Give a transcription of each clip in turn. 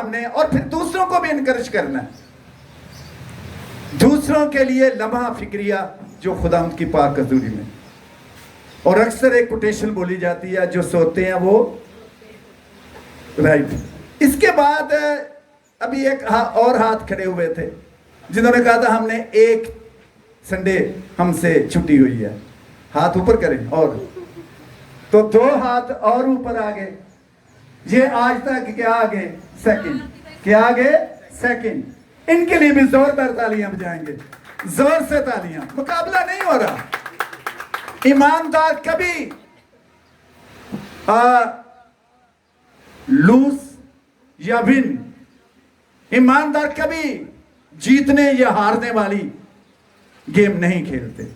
हमने, और फिर दूसरों को भी इनकरेज करना है, दूसरों के लिए लम्हा फिक्रिया जो खुदा की पाक हजूरी में। और अक्सर एक कोटेशन बोली जाती है, जो सोते हैं वो राइट। इसके बाद अभी एक और हाथ खड़े हुए थे जिन्होंने कहा था हमने एक संडे हमसे छुट्टी हुई है, हाथ ऊपर करें। और तो 2 हाथ और ऊपर आ गए। ये आज तक क्या आ गए? सेकंड। क्या आ गए? सेकंड। इनके लिए भी जोरदार तालियां बजाएंगे, जोर से तालियां। मुकाबला नहीं हो रहा। ईमानदार कभी लूज या विन, ईमानदार कभी जीतने या हारने वाली गेम नहीं खेलते।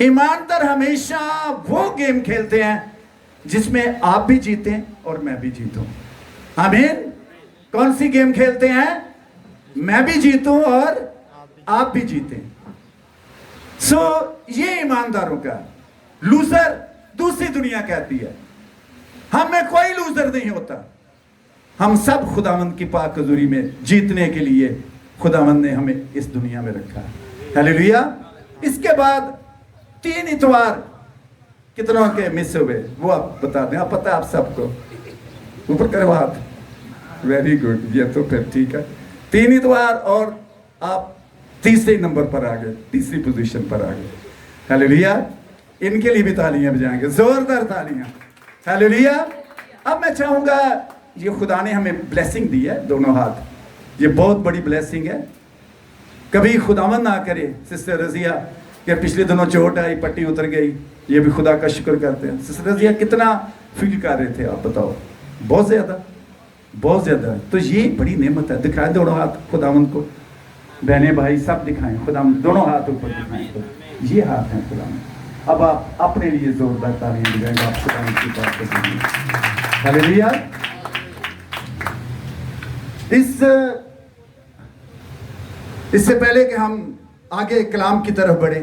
ईमानदार हमेशा वो गेम खेलते हैं जिसमें आप भी जीतें और मैं भी जीतूं। आमीन। कौन सी गेम खेलते हैं? मैं भी जीतूं और आप भी जीतें। ये ईमानदारों का। लूजर दूसरी दुनिया कहती है, हम में कोई लूजर नहीं होता। हम सब खुदावंद की पाक हजूरी में जीतने के लिए खुदावंद ने हमें इस दुनिया में रखा। हालेलुया। इसके बाद 3 इतवार कितनों के मिस हुए वो आप बता दें। आप पता है आप सबको? ऊपर करो हाथ। Very good. ये तो फिर ठीक है। 3 इतवार और आप तीसरे नंबर पर आ गए, तीसरी पोजीशन पर आ गए। हालेलुया। इनके लिए भी तालियां बजाएंगे, जोरदार तालियां। हालेलुया। अब मैं चाहूंगा, ये खुदा ने हमें ब्लेसिंग दी है, दोनों हाथ, ये बहुत बड़ी ब्लेसिंग है। कभी खुदावन ना करे सिस्टर रजिया कि पिछले दिनों चोट आई, पट्टी उतर गई, ये भी खुदा का शुक्र करते हैं। सिस्टर रजिया कितना फील कर रहे थे आप बताओ? बहुत ज्यादा, बहुत ज्यादा। तो ये बड़ी नेमत है। दिखाए दोनों हाथ खुदावन को, बहने भाई सब दिखाएं, खुदा दोनों हाथ ऊपर दिखाएं। ये हाथ हैं खुदा। अब आप अपने लिए जोरदार तालियां बजाएंगे। आप खुदा की बात करेंगे। हालेलुया। इससे पहले कि हम आगे कलाम की तरफ बढ़े,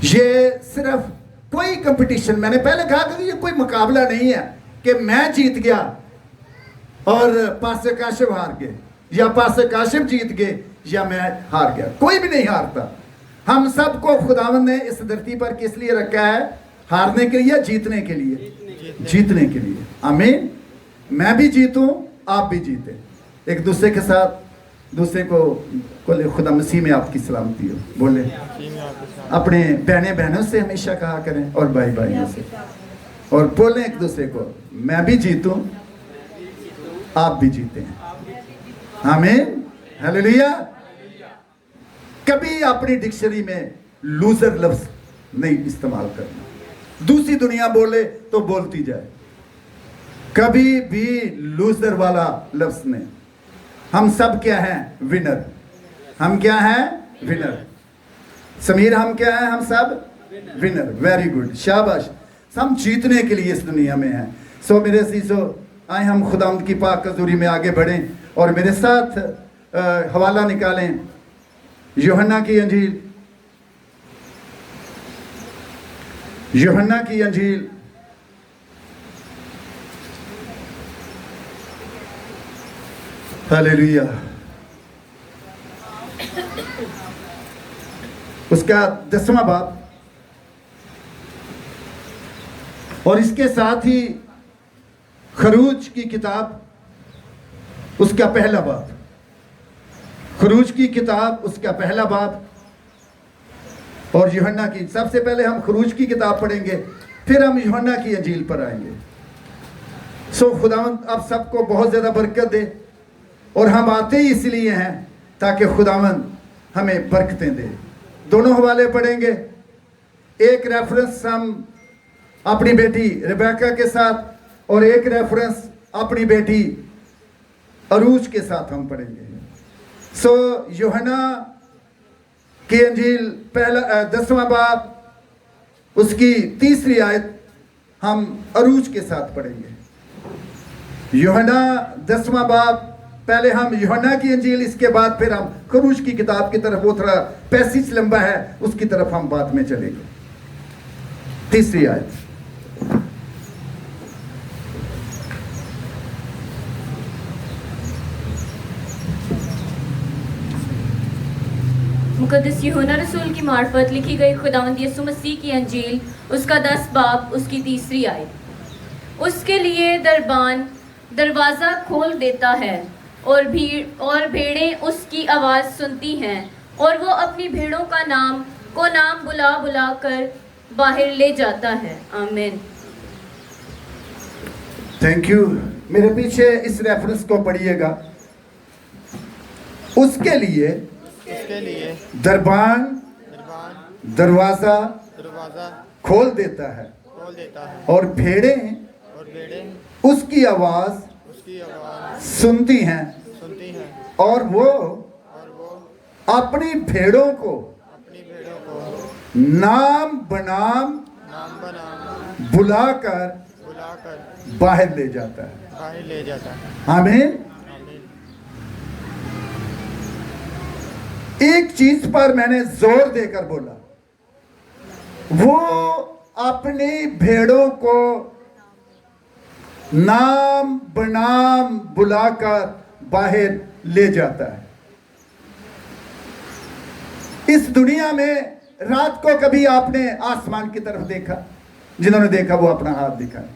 ये सिर्फ कोई कंपटीशन, मैंने पहले कहा कि ये कोई मुकाबला नहीं है कि मैं जीत गया और पासे काशिफ हार गए, या पासे काशिफ जीत गए या मैं हार गया। कोई भी नहीं हारता। हम सबको खुदावंद ने इस धरती पर किस लिए रखा है? हारने के लिए, जीतने के लिए? जीतने के लिए। आमीन। मैं भी जीतूं, आप भी जीते, एक दूसरे के साथ, दूसरे को खुदा मसीह में आपकी सलामती हो बोले। अपने बहनों से हमेशा कहा करें और भाइयों से, और बोलें एक दूसरे को, मैं भी जीतूं, आप भी जीते हैं। आमीन। हालेलुया। कभी अपनी डिक्शनरी में लूजर लफ्ज नहीं इस्तेमाल करना। दूसरी दुनिया बोले तो बोलती जाए, कभी भी लूजर वाला लफ्ज नहीं। हम सब क्या हैं? विनर। हम क्या हैं? विनर। समीर हम क्या हैं? हम सब विनर। वेरी गुड, शाबाश। हम जीतने के लिए इस दुनिया में हैं। सो मेरे अजीजों, आए हम खुदावंद की पाक हजूरी में आगे बढ़ें और मेरे साथ हवाला निकालें यूहन्ना की अंजील, यूहन्ना की अंजील हालेलुया, उसका 10वां बाब, और इसके साथ ही खरूज की किताब उसका पहला बाब। खरूज की किताब उसका पहला बाब और यूहन्ना की। सबसे पहले हम खरूज की किताब पढ़ेंगे, फिर हम यूहन्ना की अंजील पर आएंगे। सो खुदावंद अब सबको बहुत ज़्यादा बरकत दे, और हम आते ही इसलिए हैं ताकि खुदावंद हमें बरकतें दे। दोनों हवाले पढ़ेंगे। एक रेफरेंस हम अपनी बेटी रिबेका के साथ, और एक रेफरेंस अपनी बेटी अरूज के साथ हम पढ़ेंगे। सो यूहन्ना की अंजील पहला 10वां बाब, उसकी 3री आयत हम अरूज के साथ पढ़ेंगे। यूहन्ना 10वां बाब, पहले हम यूहन्ना की अंजील, इसके बाद फिर हम खरूज की किताब की तरफ, वो थोड़ा पैसेज लंबा है, उसकी तरफ हम बाद में चलेंगे। 3री आयत। मुक़द्दस यूहन्ना रसूल की मार्फत लिखी गई खुदावंद यीशु मसीह की अंजील, उसका 10 बाब, उसकी 3री आयत। उसके लिए दरबान दरवाज़ा खोल देता है और भेड़ें उसकी आवाज़ सुनती हैं, और वो अपनी भेड़ों का नाम बुला बुला कर बाहर ले जाता है। आमीन। Thank you. मेरे पीछे इस रेफरेंस को पढ़िएगा। उसके लिए दरबान दरवाजा खोल देता है और भेड़ें उसकी आवाज सुनती हैं और वो अपनी भेड़ों को नाम बनाम बुलाकर बाहर ले जाता है। आमीन। एक चीज पर मैंने जोर देकर बोला, वो अपनी भेड़ों को नाम बनाम बुलाकर बाहर ले जाता है। इस दुनिया में रात को कभी आपने आसमान की तरफ देखा? जिन्होंने देखा वो अपना हाथ दिखाए।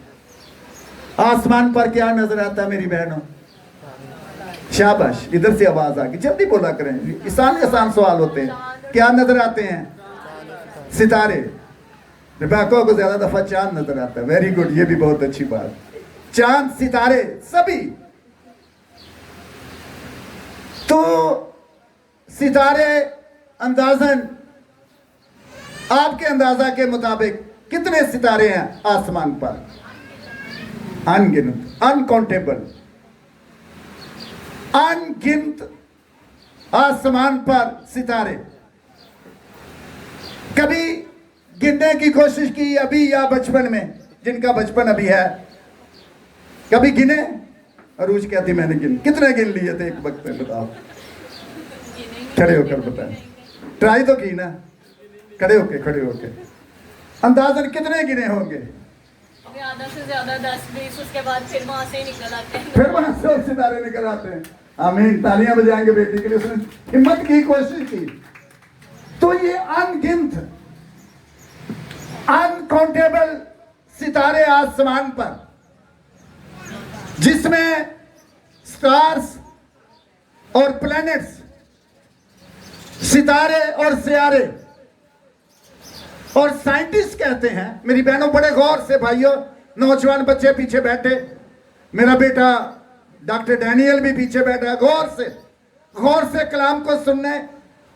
आसमान पर क्या नजर आता है मेरी बहनों? शाबाश, इधर से आवाज आ गई, जल्दी बोला करें। आसान सवाल होते हैं। क्या नजर आते हैं? सितारे। रिबेका को ज्यादा दफा चांद नजर आता है। वेरी गुड, ये भी बहुत अच्छी बात। चांद, सितारे सभी। तो सितारे अंदाजन आपके अंदाजा के मुताबिक कितने सितारे हैं आसमान पर? अनगिनत, अनकाउंटेबल, अनगिनत आसमान पर सितारे। कभी गिनने की कोशिश की अभी या बचपन में? जिनका बचपन अभी है, कभी गिने? अरूज कहती मैंने कितने गिन लिए थे एक वक्त में? बताओ, खड़े होकर बताएं। ट्राई तो की ना, खड़े होके अंदाजन कितने गिने होंगे? आधा से ज्यादा 10-20, उसके बाद फिर वहां से निकल आते हैं। फिर वहां से सितारे निकल आते हैं। आमीन। तालियां बजाएंगे बेटी के लिए, उसने हिम्मत की, कोशिश की। तो ये अनगिनत, अनकाउंटेबल सितारे आसमान पर, जिसमें स्टार्स और प्लैनेट्स, सितारे और सियारे। और साइंटिस्ट कहते हैं, मेरी बहनों बड़े गौर से, भाइयों, नौजवान बच्चे पीछे बैठे, मेरा बेटा डॉक्टर डैनियल भी पीछे बैठा है, गौर से कलाम को सुनने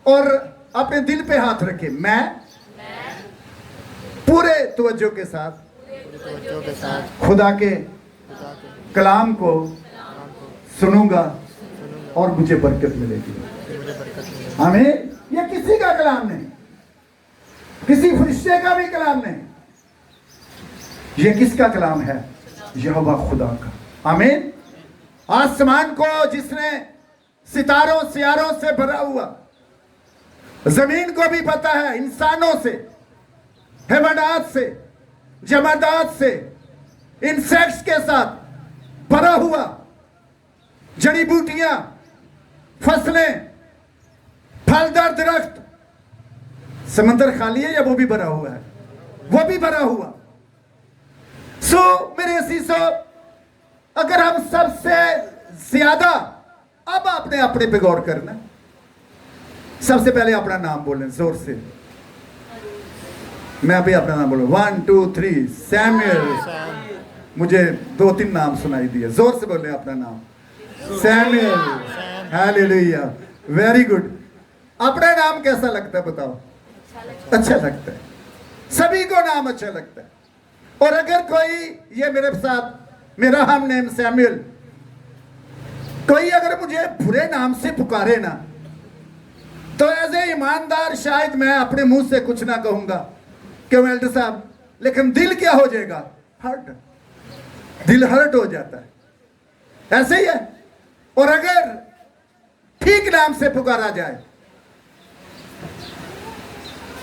और अपने दिल पे हाथ रखे। मैं पूरे तवज्जो के साथ खुदा के कलाम को सुनूंगा और मुझे बरकत मिलेगी। आमीन। ये किसी का कलाम नहीं, किसी फरिश्ते का भी कलाम नहीं, ये किसका कलाम है? यहोवा खुदा का। आमीन। आसमान को जिसने सितारों सियारों से भरा हुआ, जमीन को भी पता है, इंसानों से, हैवानात से, जमादात से, इंसेक्ट्स के साथ भरा हुआ, जड़ी बूटियां, फसलें, फलदार दरख्त। समंदर खाली है या वो भी भरा हुआ है? वो भी भरा हुआ। मेरे असीसो, अगर हम सबसे ज्यादा, अब आपने अपने पे गौर करना, सबसे पहले अपना नाम बोलें जोर से। मैं अभी अपना नाम बोलूं, 1 2 3 सैमुअल। मुझे 2-3 नाम सुनाई दिए, जोर से बोले अपना नाम। सैमुअल। Hallelujah, very good. अपना नाम कैसा लगता है बताओ? अच्छा लगता है। सभी को नाम अच्छा लगता है। और अगर कोई, ये मेरे साथ, मेरा हम नेम सैमुअल, कोई अगर मुझे बुरे नाम से पुकारे ना, तो एज ए ईमानदार शायद मैं अपने मुंह से कुछ ना कहूंगा, क्यों एल्डर साहब, लेकिन दिल क्या हो जाएगा? हर्ट। दिल हर्ट हो जाता है। ऐसे ही है। और अगर ठीक नाम से पुकारा जाए,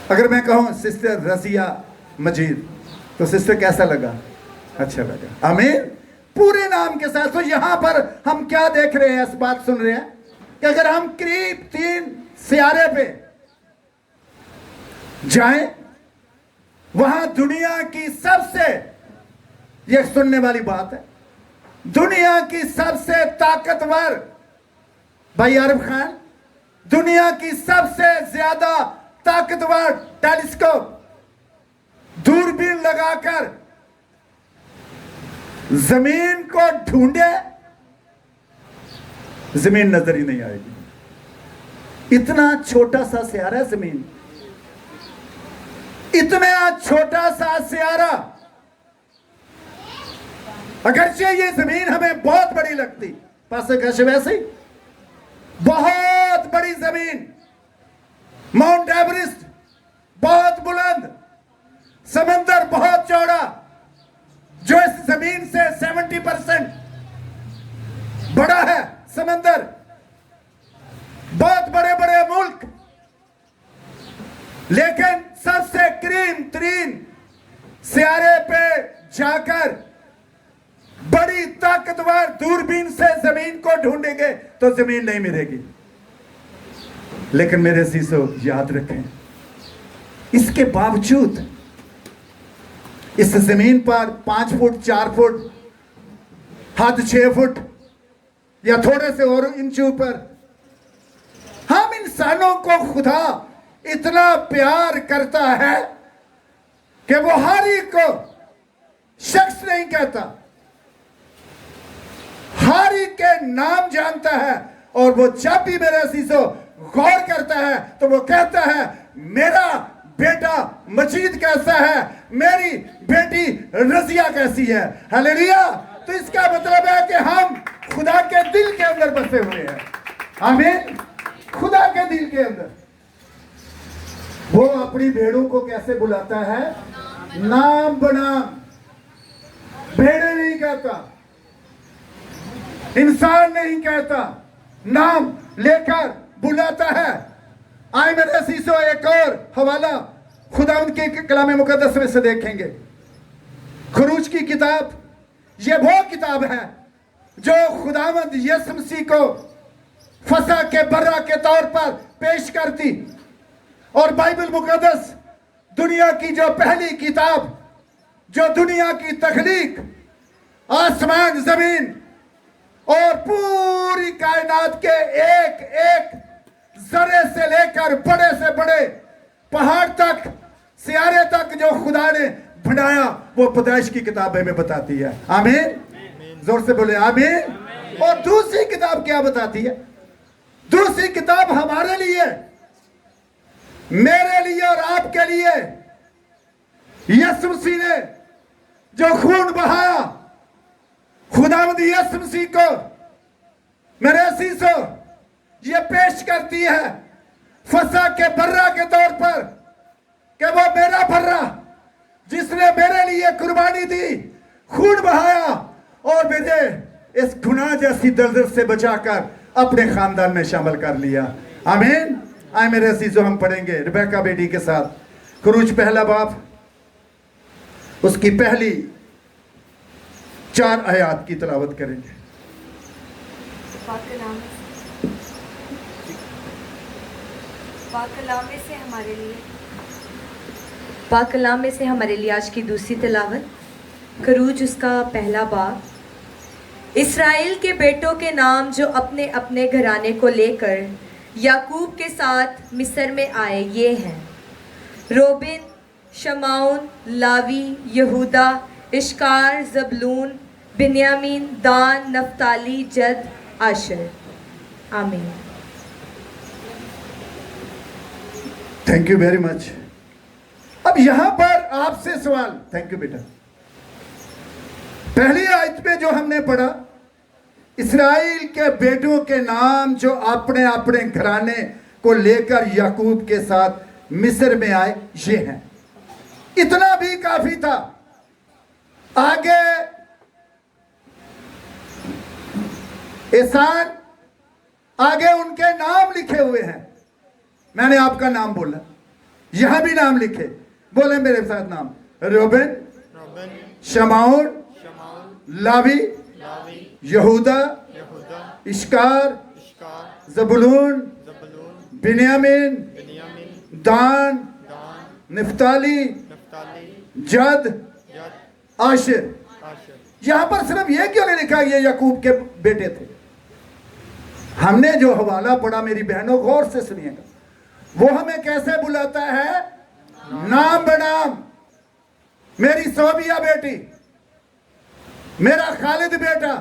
अगर मैं कहूं सिस्टर रजिया मजीद, तो सिस्टर कैसा लगा? अच्छा लगा। आमीन। पूरे नाम के साथ। तो यहां पर हम क्या देख रहे हैं, इस बात सुन रहे हैं कि अगर हम करीब 3 सियारे पे जाएं, वहां दुनिया की सबसे, यह सुनने वाली बात है, दुनिया की सबसे ताकतवर भाई आरिफ खान, दुनिया की सबसे ज्यादा ताकतवर टेलीस्कोप, दूरबीन लगाकर जमीन को ढूंढे, जमीन नजर ही नहीं आएगी। इतना छोटा सा सियारा है जमीन, इतना छोटा सा सियारा। अगरचे ये जमीन हमें बहुत बड़ी लगती, पास वैसे ही बहुत बड़ी जमीन, माउंट एवरेस्ट बहुत बुलंद, समंदर बहुत चौड़ा, जो इस जमीन से 70% बड़ा है समंदर, बहुत बड़े बड़े मुल्क, लेकिन सबसे करीम तरीन सियारे पे जाकर बड़ी ताकतवर दूरबीन से जमीन को ढूंढेंगे तो जमीन नहीं मिलेगी। लेकिन मेरे अजीजों, याद रखें, इसके बावजूद इस जमीन पर 5 फुट 4 फुट, हद 6 फुट या थोड़े से और इंच ऊपर, हम इंसानों को खुदा इतना प्यार करता है कि वो हर एक को शख्स नहीं कहता, हर एक के नाम जानता है। और वो जब भी मेरे अजीजों गौर करता है तो वो कहता है, मेरा बेटा मजीद कैसा है, मेरी बेटी रजिया कैसी है। हालेलुया। तो इसका मतलब है कि हम खुदा के दिल के अंदर बसे हुए हैं। आमीन। खुदा के दिल के अंदर वो अपनी भेड़ों को कैसे बुलाता है? नाम बनाम। भेड़े नहीं कहता, इंसान नहीं कहता, नाम लेकर बुलाता है। आए मेरे अजीजों, एक और हवाला खुदावंद के कलाम मुकद्दस में से देखेंगे। खरूज की किताब, ये वो किताब है जो खुदावंद यीशु मसीह को फसह के बर्रा के तौर पर पेश करती। और बाइबल मुकद्दस दुनिया की जो पहली किताब, जो दुनिया की तख्लीक, आसमान जमीन और पूरी कायनात के एक एक जरे से लेकर बड़े से बड़े पहाड़ तक, सियारे तक जो खुदा ने बनाया, वो पैदाइश की किताब हमें बताती है। आमीन। जोर से बोले आमीन। और दूसरी किताब क्या बताती है? दूसरी किताब हमारे लिए, मेरे लिए और आपके लिए यीशु मसीह ने जो खून बहाया, खुदावंद यीशु मसीह को मेरे अजीजों ये पेश करती है फसह के बर्रा के तौर पर कि वो मेरा बर्रा जिसने मेरे लिए कुर्बानी दी, खून बहाया और मुझे इस गुनाह जैसी दलदल से बचाकर अपने खानदान में शामिल कर लिया। आमीन। आए मेरे अजीजों, हम पढ़ेंगे रिबेका बेटी के साथ खरूज पहला बाब, उसकी पहली 4 आयत की तिलावत करेंगे। पाक कलाम में से हमारे लिए आज की दूसरी तिलावत, खरूज उसका पहला बाब। इस्राएल के बेटों के नाम जो अपने अपने घराने को लेकर याकूब के साथ मिस्र में आए ये हैं: रोबिन, शमाउन, लावी, यहूदा, इश्कार, जबलून, बिन्यामीन, दान, नफ्ताली, जद, आशर। आमीन। Thank you very much. अब यहां पर आपसे सवाल। थैंक यू बेटा। पहली आयत में जो हमने पढ़ा, इस्राएल के बेटों के नाम जो अपने अपने घराने को लेकर याकूब के साथ मिस्र में आए, ये हैं। इतना भी काफी था। आगे एहसान, आगे उनके नाम लिखे हुए हैं। मैंने आपका नाम बोला, यहां भी नाम लिखे। बोले मेरे साथ नाम: रोबिन, शमाउन, लावी, यहूदा, इश्कार, जबुलून, बिन्यामीन, दान, निफ्ताली, नफ्ताली, जद, जद, आशिर। आशर। यहां पर सिर्फ ये क्यों नहीं लिखा ये याकूब के बेटे थे? हमने जो हवाला पढ़ा, मेरी बहनों गौर से सुनिएगा, वो हमें कैसे बुलाता है? नाम बनाम। मेरी सोबिया बेटी, मेरा खालिद बेटा,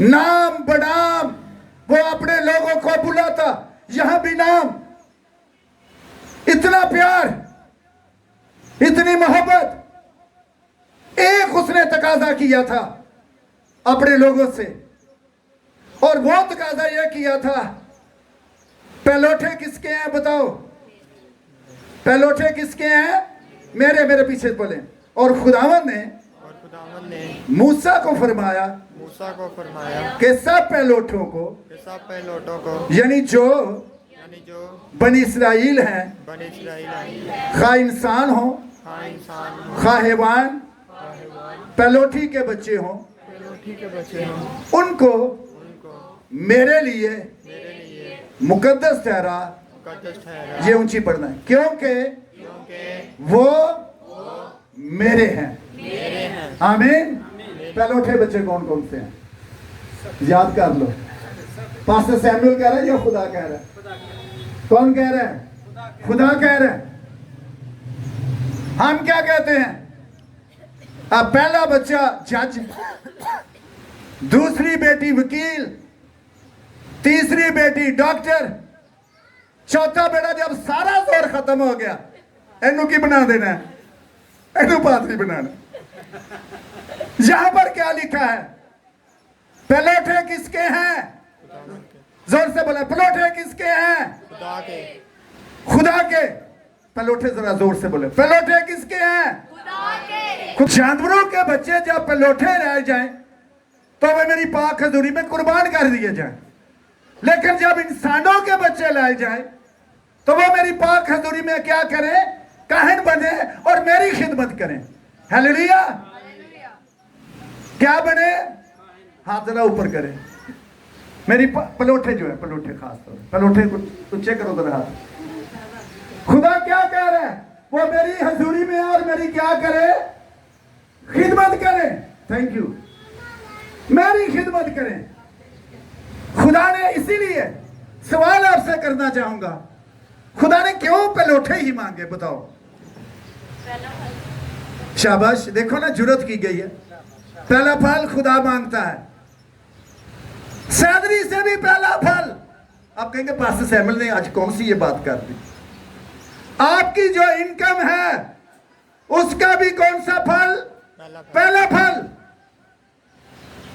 नाम बनाम। वो अपने लोगों को बुलाता, यहां भी नाम। इतना प्यार, इतनी मोहब्बत, एक उसने तकाजा किया था अपने लोगों से, और वो तकाजा यह किया था, पहलोठे किसके हैं बताओ? पहलोठे किसके हैं? मेरे पीछे बोले। और खुदावन ने और खुदावंद ने मूसा को फरमाया मूसा को फरमाया कि सब पहलोठों को, कि सब पहलोटों को, यानी जो यानी जो बनी इसराइल हैं, बने इस्राएल आए, खा इंसान हो, हाँ इंसान हो, खा हैवान, पहलोठी के बच्चे हों, पहलोठी के बच्चे हों, उनको उनको मेरे लिए मेरे लिए मुकद्दस ठहरा। मुकद्दस ठहरा, ये ऊंची पढ़ना है, क्योंकि क्योंकि वो मेरे हैं। मेरे हैं। आमीन। पहलोठे बच्चे कौन कौन से हैं? याद कर लो। पास्टर सैमुअल कह रहा है या खुदा कह रहा है? कौन कह रहा है? खुदा कह रहा है। हम क्या कहते हैं? अब पहला बच्चा जज, दूसरी बेटी वकील, तीसरी बेटी डॉक्टर, चौथा बेटा जब सारा जोर खत्म हो गया, इनू की बना देना है? इनू पादरी बनाना। यहां पर क्या लिखा है? पहलोठे किसके हैं? जोर से बोला, पहलोठे किसके हैं? खुदा के। खुदा के। पहलोठे जरा जोर से बोले, पहलोठे किसके हैं? कुछ जानवरों के बच्चे जब पहलोठे रह जाएं तो वे मेरी पाक हजूरी में कुर्बान कर दिए जाएं, लेकिन जब इंसानों के बच्चे लाए जाएं तो वो मेरी पाक हजूरी में क्या करें? काहिन बने और मेरी खिदमत करें। हालेलुया। क्या बने? हाथ जरा ऊपर करें। मेरी पलोठे जो है, पलोठे खास तौर पलोठे कुछ ऊंचे करो जरा हाथ। खुदा क्या कह रहा है? वो मेरी हजूरी में और मेरी क्या करे? खिदमत करें। Thank you. मेरी खिदमत करें। खुदा ने इसीलिए सवाल आपसे करना चाहूंगा, खुदा ने क्यों पलोठे ही मांगे बताओ? शाबाश, देखो ना, जुर्रत की गई है। पहला फल खुदा मांगता है, सैलरी से भी पहला फल। आप कहेंगे पास्टर सैमुअल ने आज कौन सी ये बात कर दी? आपकी जो इनकम है उसका भी कौन सा फल? पहला फल।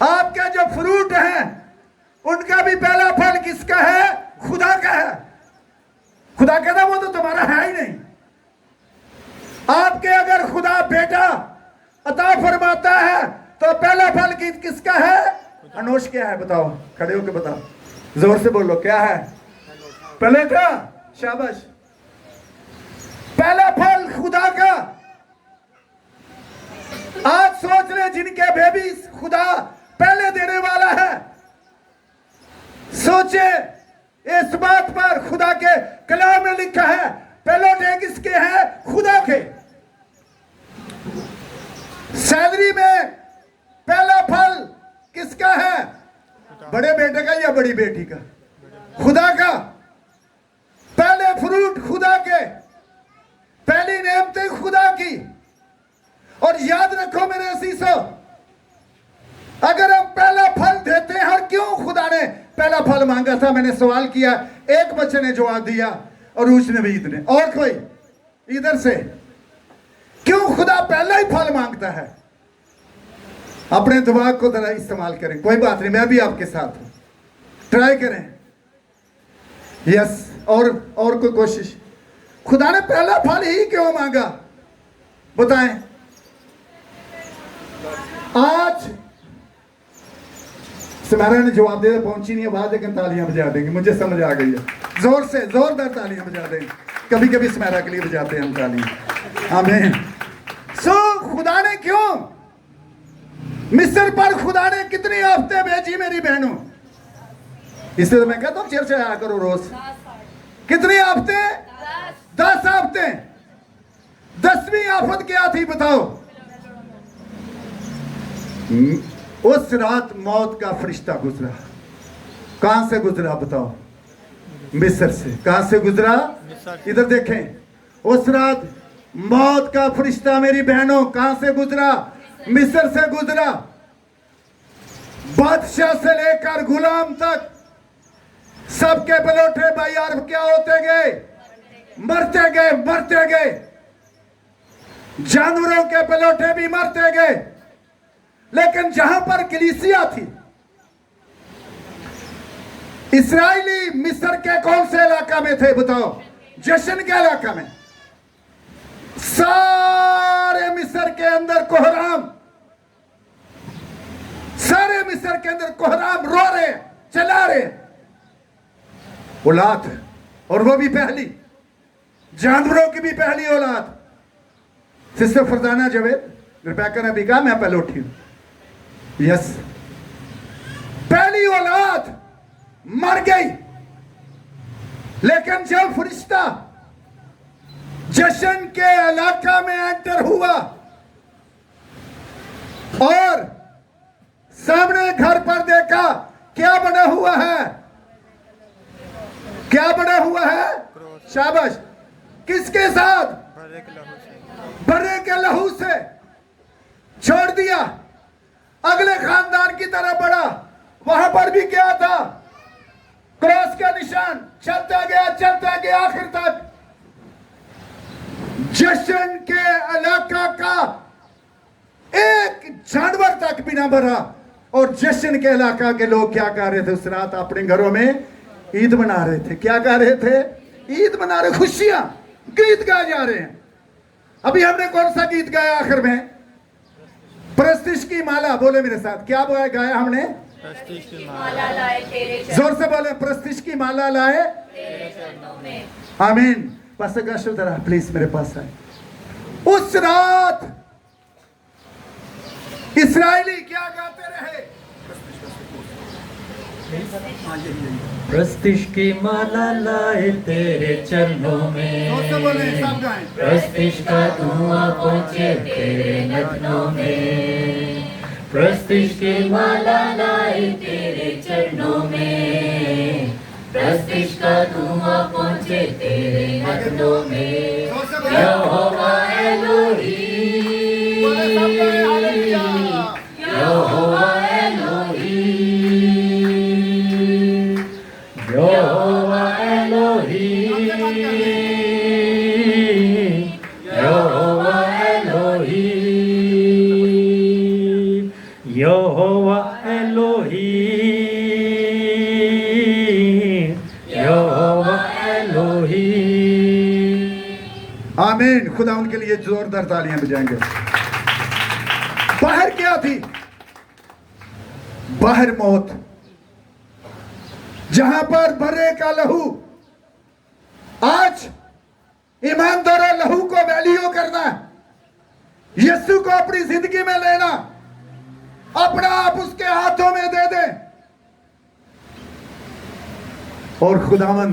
आपके जो फ्रूट है उनका भी पहला फल किसका है? खुदा का है। खुदा कहता वो तो तुम्हारा है ही नहीं। आपके अगर खुदा बेटा अता फरमाता है तो पहला फल किसका है? अनोश क्या है बताओ? खड़े होकर बताओ, जोर से बोलो, क्या है? पहलोठा। शाबाश। पहला फल खुदा का। आज सोच ले जिनके बेबी खुदा पहले देने वाला है, सोचे इस बात पर। खुदा के कलाम में लिखा है पहलोठे किसके हैं? खुदा के। सैलरी में पहला फल किसका है? बड़े बेटे का या बड़ी बेटी का? खुदा का। पहले फ्रूट खुदा के, पहली नेमतें खुदा की। और याद रखो मेरे असीसो, अगर हम पहला फल देते हैं, और क्यों खुदा ने पहला फल मांगा था? मैंने सवाल किया, एक बच्चे ने जवाब दिया और उस नबीद ने, और कोई इधर से। क्यों खुदा पहला ही फल मांगता है? अपने दिमाग को जरा इस्तेमाल करें। कोई बात नहीं, मैं भी आपके साथ हूं, ट्राई करें। यस। और कोई कोशिश? खुदा ने पहला फल ही क्यों मांगा बताएं? आज समारा ने जवाब दिया, पहुंची नहीं आवाज, लेकिन तालियां बजा देंगे, मुझे समझ आ गई है। जोर से जोरदार तालियां बजा देंगे। कभी कभी समारा के लिए बजाते हैं हम तालियां। आमीन। खुदा ने क्यों मिस्र पर खुदा ने कितनी आफतें भेजी मेरी बहनों? इसलिए तो मैं कहता हूं चर्च आया करो रोज। कितनी आफतें? 10 आफतें, 10वीं आफत क्या थी बताओ? उस रात मौत का फरिश्ता गुजरा। कहां से गुजरा बताओ? मिस्र से। कहां से गुजरा? इधर देखें, उस रात मौत का फरिश्ता मेरी बहनों कहां से गुजरा? मिस्र से गुजरा। बादशाह से लेकर गुलाम तक सबके बलोटे भाई अरब क्या होते गए? मरते गए, मरते गए। जानवरों के बलोटे भी मरते गए। लेकिन जहां पर कलीसिया थी, इस्राएली मिस्र के कौन से इलाका में थे बताओ? जशन के इलाका में। सारे मिस्र के अंदर कोहराम, सारे मिस्र के अंदर कोहराम रो रहे हैं, चला रहे हैं। औलाद, और वो भी पहली, जानवरों की भी पहली औलाद। सिस्टर फरजाना जावेद, रिबेका ने भी कहा मैं पहले उठी हूं। यस, पहली औलाद मर गई। लेकिन जब फरिश्ता जशन के इलाका में एंटर हुआ और सामने घर पर देखा, क्या बना हुआ है? क्या बना हुआ है? शाबाश। किसके साथ? बर्रे के लहू से छोड़ दिया। अगले खानदान की तरफ बढ़ा, वहां पर भी क्या था? क्रॉस का निशान। चलता गया आखिर तक जशन के इलाका का एक जानवर तक भी ना मरा। और जशन के इलाका के लोग क्या कर रहे थे उस रात? अपने घरों में ईद मना रहे थे। क्या कर रहे थे? ईद मना रहे, खुशियां, गीत गाए जा रहे हैं। अभी हमने कौन सा गीत गाया आखिर में? प्रस्तिश की माला। बोले मेरे साथ, क्या गाया हमने? प्रस्तिश की माला लाए तेरे जोर से बोले, प्रस्तिश की माला लाए तेरे चरणों में। आमीन। पास्टर गाशल जरा प्लीज मेरे पास आए। उस रात इस्राएली क्या गाते रहे? प्रस्तिश की माला लाए तेरे चरणों में, जोर से बोले, सब गाएं। प्रस्तिश का धुआं पहुंचे तेरे नथनों में, प्रस्तिश की माला लाए तेरे चरणों में, प्रस्तिश का धुआं पहुंचे तेरे नथनों में। यहोवा एलोही, यहोवा एलोही, यहोवा एलोही, यहोवा एलोही, यहोवा एलोही, यहोवा एलोही। आमीन। खुदा उनके लिए जोरदार तालियां बजाएंगे। बाहर क्या थी? बाहर मौत। जहां पर बर्रे का लहू, आज ईमानदारों लहू को वैल्यू करना, यीशु को अपनी जिंदगी में लेना, अपना आप उसके हाथों में दे दे। और खुदावन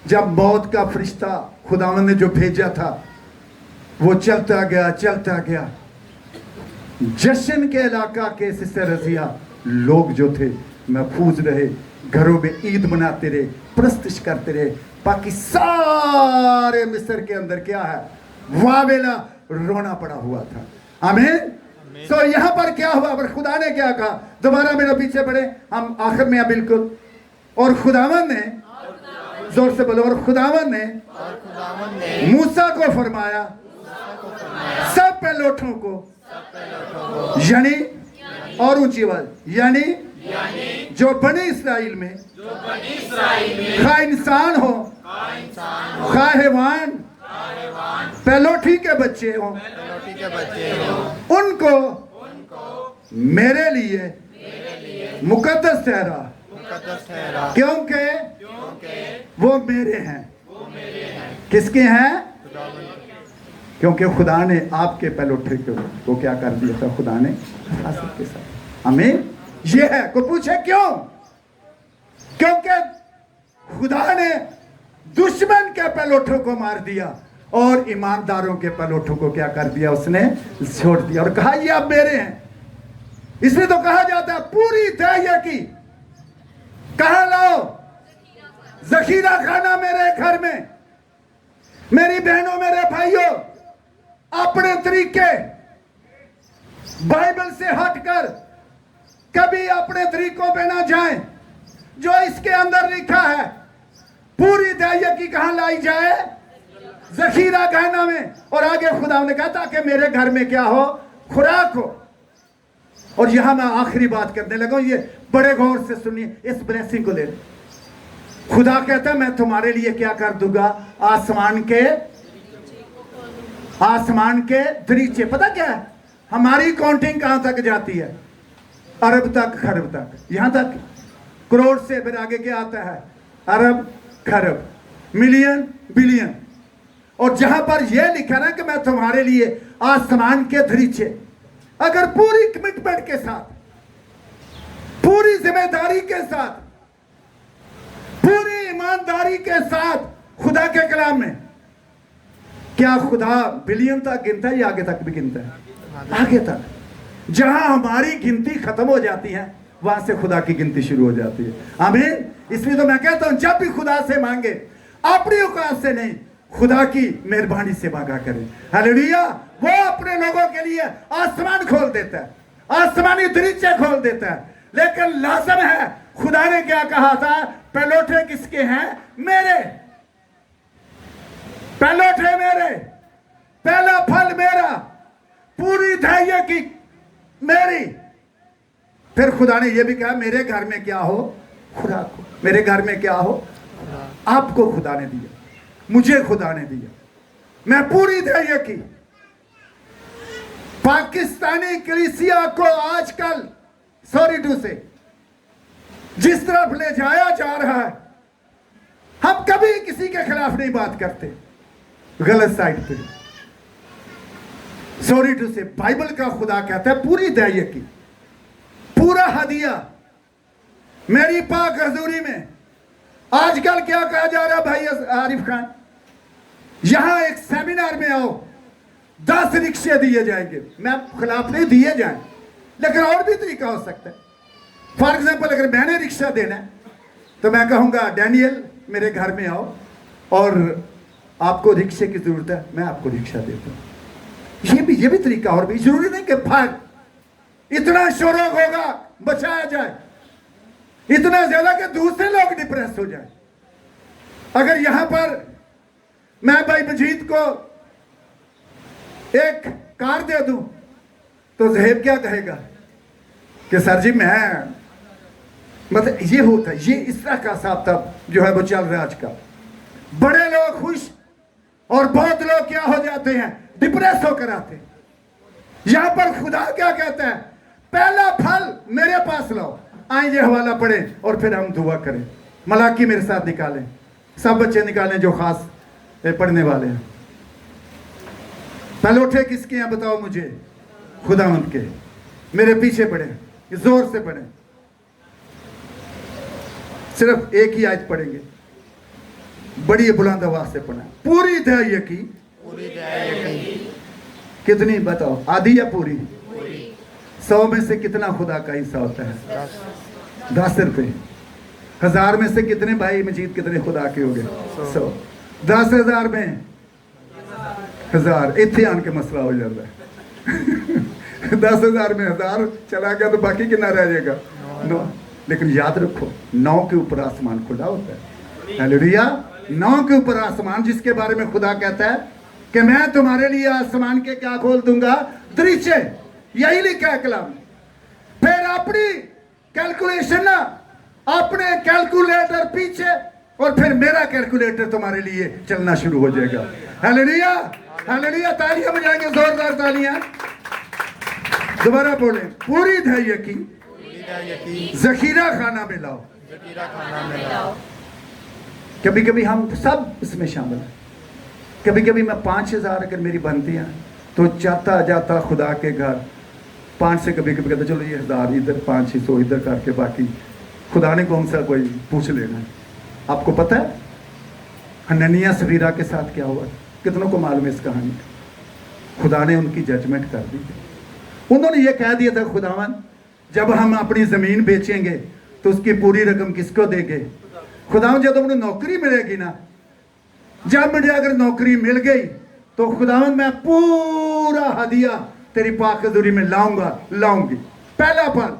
जब मौत का फरिश्ता खुदावन ने जो भेजा था, वो चलता गया। जशन के इलाका के सिस्टर रजिया लोग जो थे महफूज रहे, घरों में ईद मनाते रहे, प्रस्तिश करते रहे। बाकी सारे मिस्र के अंदर क्या है? वावेला, रोना पड़ा हुआ था। आमीन। तो यहां पर क्या हुआ? पर खुदा ने क्या कहा? दोबारा मेरे पीछे बढ़े, हम आखिर में बिल्कुल। और खुदावन ने, जोर से बोलो, और खुदावन ने मूसा को फरमाया, सब पैलोठों को, यानी और ऊंची आवाज, यानी जो बनी इसराइल में खा इंसान हो, खा हैवान, पैलोठी के बच्चे हो, उनको मेरे लिए मुकद्दस ठहरा, क्योंकि वो मेरे हैं। किसके हैं? क्योंकि खुदा ने आपके पैलोठे को क्या कर दिया था? खुदा ने हासिल के साथ। हमें ये है। को पूछे क्यों? क्योंकि खुदा ने दुश्मन के पलोठों को मार दिया और ईमानदारों के पलोठों को क्या कर दिया, उसने छोड़ दिया और कहा ये अब मेरे हैं। इसलिए तो कहा जाता है पूरी दया की कहा लाओ जखीरा खाना मेरे घर में। मेरी बहनों मेरे भाइयों, अपने तरीके बाइबल से हटकर कभी अपने तरीकों पे ना जाएं। जो इसके अंदर लिखा है पूरी दया की कहां लाई जाए, जखीरा खाना में। और आगे खुदा ने कहा ताकि मेरे घर में क्या हो, खुराक हो। और यहां मैं आखिरी बात करने लगा हूं, ये बड़े गौर से सुनिए, इस ब्लेसिंग को ले। खुदा कहता है मैं तुम्हारे लिए क्या कर दूंगा, आसमान के दरीचे। पता क्या है, हमारी काउंटिंग कहां तक जाती है, अरब तक खरब तक, यहां तक करोड़ से फिर आगे क्या आता है, अरब खरब मिलियन बिलियन। और जहां पर यह लिखा ना कि मैं तुम्हारे लिए आसमान के दरीचे, अगर पूरी कमिटमेंट के साथ, पूरी जिम्मेदारी के साथ, पूरी ईमानदारी के साथ खुदा के कलाम में, क्या खुदा बिलियन तक गिनता है या आगे तक भी गिनता है, आगे तक। जहां हमारी गिनती खत्म हो जाती है वहां से खुदा की गिनती शुरू हो जाती है। आमीन। इसलिए तो मैं कहता हूं जब भी खुदा से मांगे अपनी औकात से नहीं, खुदा की मेहरबानी से मांगा करें। हालेलुया। वो अपने लोगों के लिए आसमान खोल देता है, आसमानी दरीचे खोल देता है। लेकिन लाजम है, खुदा ने क्या कहा था, पलोठे किसके हैं, मेरे। पलोठे मेरे, पहला फल मेरा, पूरी धैर्य की मेरी। फिर खुदा ने यह भी कहा मेरे घर में क्या हो, खुराक हो। मेरे घर में क्या हो, आपको खुदा ने दिया, मुझे खुदा ने दिया। मैं पूरी धैर्य की पाकिस्तानी कलीसिया को आजकल सॉरी टू से जिस तरफ ले जाया जा रहा है, हम कभी किसी के खिलाफ नहीं बात करते, गलत साइड पे। सॉरी टू से बाइबल का खुदा कहता है पूरी धैर्य की, पूरा हदिया मेरी पाक हजूरी में। आजकल क्या कहा जा रहा है भाई आरिफ खान, यहां एक सेमिनार में आओ 10 रिक्शे दिए जाएंगे। मैं खिलाफ नहीं, दिए जाएं, लेकिन और भी तरीका हो सकता है। फॉर एग्जाम्पल अगर मैंने रिक्शा देना है तो मैं कहूंगा डैनियल मेरे घर में आओ और आपको रिक्शे की जरूरत है, मैं आपको रिक्शा देता हूं। ये भी तरीका। और भी जरूरी नहीं कि भाग इतना शोरोग होगा बचाया जाए, इतना ज्यादा कि दूसरे लोग डिप्रेस हो जाए। अगर यहां पर मैं भाई मजीद को एक कार दे दूं तो जहेब क्या कहेगा कि सर जी मैं, मतलब ये होता है, ये इस तरह का हिसाब तब जो है वो चल रहा है आज का। बड़े लोग खुश और बहुत लोग क्या हो जाते हैं, डिप्रेस होकर आते हैं। यहां पर खुदा क्या कहता है, पहला फल मेरे पास लाओ। आए ये हवाला पढ़े और फिर हम दुआ करें। मलाकी मेरे साथ निकालें, सब बच्चे निकालें जो खास पढ़ने वाले हैं। पलोठे किसके हैं बताओ मुझे, खुदावंद के। मेरे पीछे पढ़े, जोर से पढ़े, सिर्फ एक ही आयत पढ़ेंगे, बड़ी बुलंद आवाज से पढ़ा। पूरी धैर्य की, कितनी बताओ, आधी या पूरी? 100 में से कितना खुदा का हिस्सा होता है? 10 रुपए। 1000 में से कितने भाई मजीद कितने खुदा के हो गए? 100। 10,000 में 1000, इतने आन के मसला हो जाता है। 10,000 में 1000 चला गया तो बाकी कितना रह जाएगा? 9। लेकिन याद रखो 9 के ऊपर आसमान खुला होता है। हालेलुया। 9 के ऊपर आसमान, जिसके बारे में खुदा कहता है कि मैं तुम्हारे लिए आसमान के क्या खोल दूंगा, दरीचे। यही लिखा है कलाम में। फिर अपनी कैलकुलेशन ना, अपने कैलकुलेटर पीछे, और फिर मेरा कैलकुलेटर तुम्हारे लिए चलना शुरू हो जाएगा। Hallelujah, hallelujah. तालियां बजाएंगे, जोरदार तालियां। दोबारा बोले, पूरी धैर्य की जखीरा खाना में लाओ। कभी कभी हम सब इसमें शामिल हैं। कभी कभी मैं 5,000 अगर मेरी बनती है तो जाता जाता खुदा के घर 5 से कभी कभी कहता चलो ये 1000 इधर, 500 इधर करके बाकी खुदा ने कौन सा कोई पूछ लेना है। आपको पता है हननिया सफीरा के साथ क्या हुआ? कितनों को मालूम है इस कहानी? खुदा ने उनकी जजमेंट कर दी। उन्होंने ये कह दिया था, खुदावन जब हम अपनी ज़मीन बेचेंगे तो उसकी पूरी रकम किसको देंगे? खुदावन जब उन्हें नौकरी मिलेगी ना, जब मुझे अगर नौकरी मिल गई तो खुदावन मैं पूरा हदिया तेरी पाक हज़ूरी में लाऊंगी, पहला पल।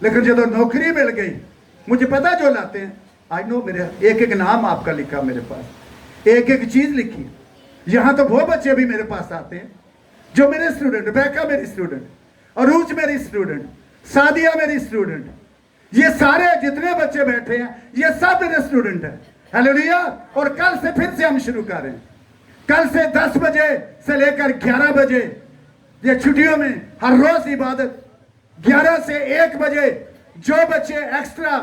लेकिन जब नौकरी मिल गई, मुझे पता जो लाते हैं, आई नो, मेरे एक एक नाम आपका लिखा मेरे पास, एक एक चीज लिखी। यहाँ तो वो बच्चे भी मेरे पास आते हैं जो मेरे स्टूडेंट, बैका मेरी स्टूडेंट, अरूज मेरी स्टूडेंट, सादिया मेरी स्टूडेंट, ये सारे जितने बच्चे बैठे हैं ये सब मेरे स्टूडेंट हैं। हालेलुया। और कल से फिर से हम शुरू कर रहे हैं। कल से 10 बजे से लेकर 11 बजे, ये छुट्टियों में हर रोज इबादत, 11 से 1 बजे जो बच्चे एक्स्ट्रा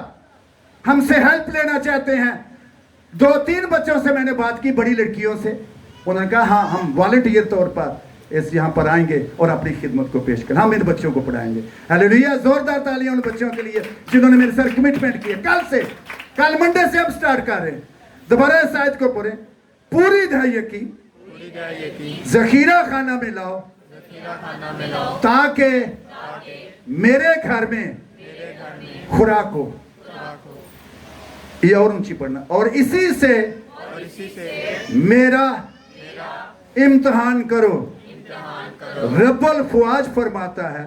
हमसे हेल्प लेना चाहते हैं, 2-3 बच्चों से मैंने बात की, बड़ी लड़कियों से, उन्होंने कहा हाँ हम वॉलंटियर तौर पर इस यहाँ पर आएंगे और अपनी खिदमत को पेश करें, हम इन बच्चों को पढ़ाएंगे। हालेलुया। जोरदार तालियां उन बच्चों के लिए जिन्होंने मेरे साथ कमिटमेंट किया। कल मंडे से अब स्टार्ट कर रहे हैं। दोबारा इस आयत को पढ़ें, पूरी दहाई की जखीरा खाना में लाओ ताकि मेरे घर में खुराक हो। ये और ऊंची पढ़ना, और इसी से मेरा इम्तिहान करो। रब्बुल फवाज फरमाता है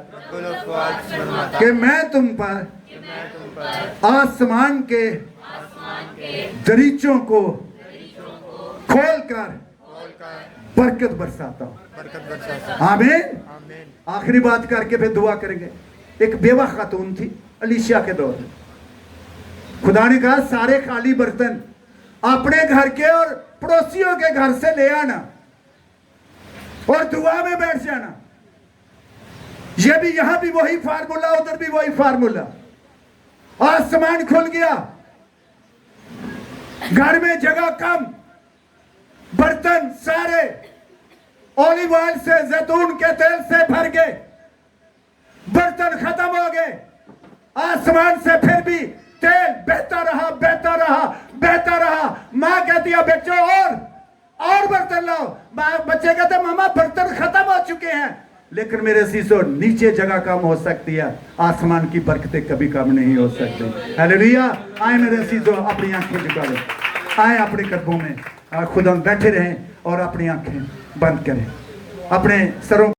कि मैं तुम पर आसमान के दरीचों को खोलकर बरकत बरसाता हूं। आमीन। आखिरी बात करके फिर दुआ करेंगे। एक बेवा खातून थी अलीशिया के दौर में। खुदा ने कहा सारे खाली बर्तन अपने घर के और पड़ोसियों के घर से ले आना और दुआ में बैठ जाना। ये भी यहां भी वही फार्मूला, उधर भी वही फार्मूला। आसमान खुल गया, घर में जगह कम, बर्तन सारे ऑलिव ऑयल से, जैतून के तेल से भर गए, बर्तन खत्म हो गए। आसमान से फिर भी तेल बहता रहा, बहता रहा, बहता रहा। मां कहती है बच्चों और बर्तन लाओ। बच्चे कहते मामा बर्तन खत्म हो चुके हैं। लेकिन मेरे सीसो नीचे जगह कम हो सकती है, आसमान की बरकतें कभी कम नहीं हो सकती। हालेलुया। आए मेरे सीसो, अपनी आंखें झुका लें, आए अपने कदमों में खुद हम बैठे रहें और अपनी आंखें बंद करें, अपने सरों